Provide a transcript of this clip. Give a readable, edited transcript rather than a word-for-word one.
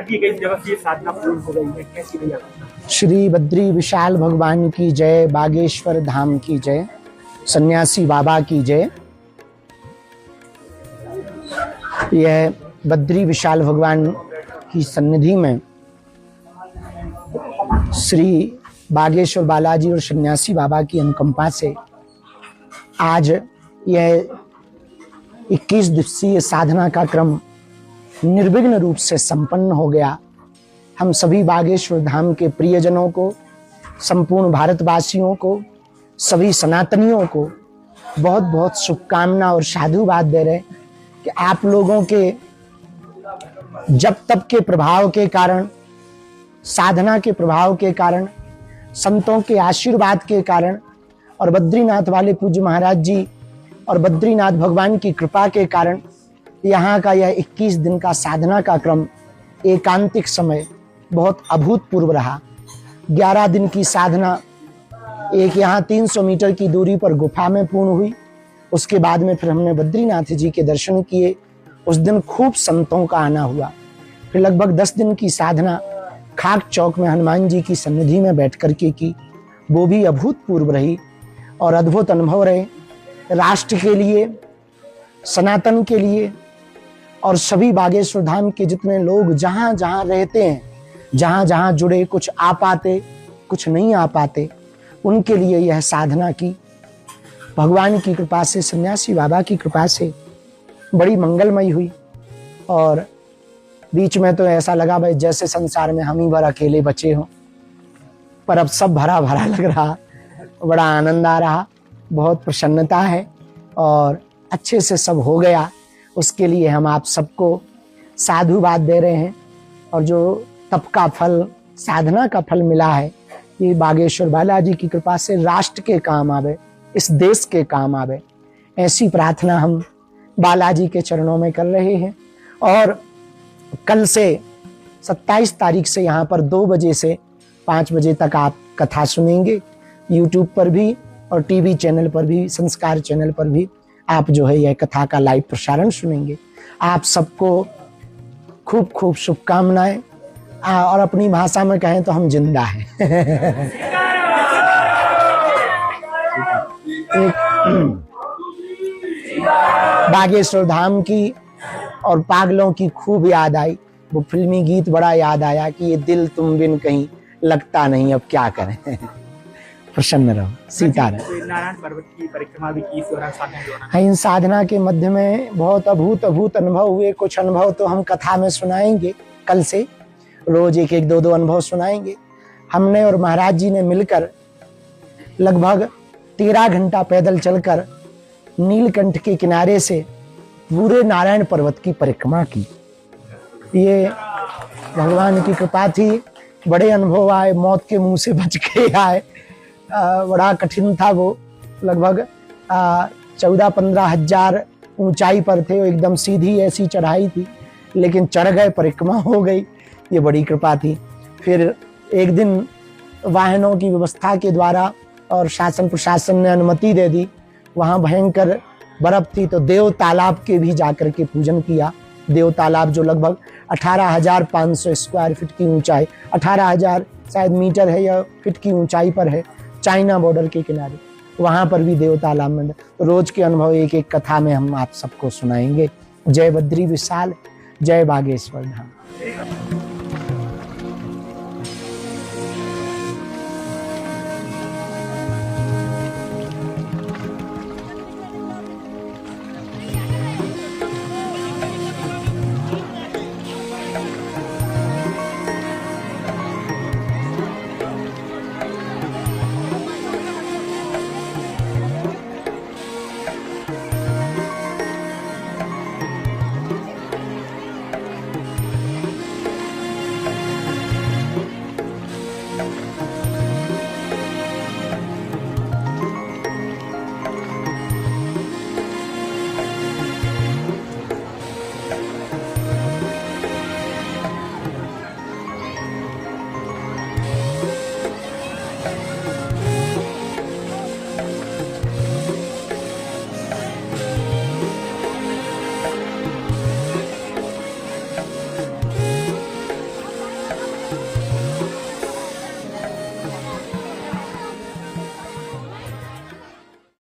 की गई जगह की साधना पूर्ण हो गई है, कैसी रही आपकी? श्री बद्री विशाल भगवान की जय, बागेश्वर धाम की जय, सन्यासी बाबा की जय। यह बद्री विशाल भगवान की सन्निधि में श्री बागेश्वर बालाजी और सन्यासी बाबा की अनुकंपा से आज यह 21 दिवसीय साधना का क्रम निर्विघ्न रूप से संपन्न हो गया। हम सभी बागेश्वर धाम के प्रियजनों को, संपूर्ण भारतवासियों को, सभी सनातनियों को बहुत बहुत शुभकामना और साधुवाद दे रहे कि आप लोगों के जप तप के प्रभाव के कारण, साधना के प्रभाव के कारण, संतों के आशीर्वाद के कारण और बद्रीनाथ वाले पूज्य महाराज जी और बद्रीनाथ भगवान की कृपा के कारण यहाँ का यह 21 दिन का साधना का क्रम एकांतिक समय बहुत अभूतपूर्व रहा। 11 दिन की साधना एक यहाँ 300 मीटर की दूरी पर गुफा में पूर्ण हुई। उसके बाद में फिर हमने बद्रीनाथ जी के दर्शन किए। उस दिन खूब संतों का आना हुआ। फिर लगभग 10 दिन की साधना खाक चौक में हनुमान जी की सन्निधि में बैठ करके की। वो भी अभूतपूर्व रही और अद्भुत अनुभव रहे राष्ट्र के लिए, सनातन के लिए और सभी बागेश्वर धाम के जितने लोग जहाँ जहाँ रहते हैं, जहाँ जहाँ जुड़े, कुछ आ पाते कुछ नहीं आ पाते, उनके लिए यह साधना की। भगवान की कृपा से, सन्यासी बाबा की कृपा से बड़ी मंगलमयी हुई। और बीच में तो ऐसा लगा भाई जैसे संसार में हम ही बार अकेले बचे हों, पर अब सब भरा भरा लग रहा, बड़ा आनंद आ रहा, बहुत प्रसन्नता है और अच्छे से सब हो गया। उसके लिए हम आप सबको साधुवाद दे रहे हैं। और जो तप का फल, साधना का फल मिला है, ये बागेश्वर बालाजी की कृपा से राष्ट्र के काम आवे, इस देश के काम आवे, ऐसी प्रार्थना हम बालाजी के चरणों में कर रहे हैं। और कल से 27 तारीख से यहाँ पर 2 बजे से 5 बजे तक आप कथा सुनेंगे। यूट्यूब पर भी और टीवी चैनल पर भी, संस्कार चैनल पर भी आप जो है यह कथा का लाइव प्रसारण सुनेंगे। आप सबको खूब खूब शुभकामनाएं। और अपनी भाषा में कहें तो हम जिंदा हैं। बागेश्वर धाम की और पागलों की खूब याद आई। वो फिल्मी गीत बड़ा याद आया कि ये दिल तुम बिन कहीं लगता नहीं, अब क्या करें। प्रसन्न रहो, सीताराम। नारायण पर्वत की परिक्रमा भी की, साधना इन साधना के मध्य में बहुत अभूत अनुभव हुए। कुछ अनुभव तो हम कथा में सुनाएंगे, कल से रोज 1-1, 2-2 अनुभव सुनाएंगे। हमने और महाराज जी ने मिलकर लगभग 13 घंटा पैदल चलकर नीलकंठ के किनारे से पूरे नारायण पर्वत की परिक्रमा की। ये भगवान की कृपा थी। बड़े अनुभव आए, मौत के मुंह से बच के आए। बड़ा कठिन था वो। लगभग 14-15 हजार ऊंचाई पर थे। एकदम सीधी ऐसी चढ़ाई थी, लेकिन चढ़ गए, परिक्रमा हो गई। ये बड़ी कृपा थी। फिर एक दिन वाहनों की व्यवस्था के द्वारा और शासन प्रशासन ने अनुमति दे दी। वहाँ भयंकर बर्फ थी तो देव तालाब के भी जाकर के पूजन किया। देव तालाब जो लगभग 18,500 स्क्वायर फीट की ऊंचाई, 18,000 शायद मीटर है या फीट की ऊंचाई पर है, चाइना बॉर्डर के किनारे। वहाँ पर भी देव तालाब में रोज के अनुभव 1-1 कथा में हम आप सबको सुनाएंगे। जय बद्री विशाल, जय बागेश्वर धाम।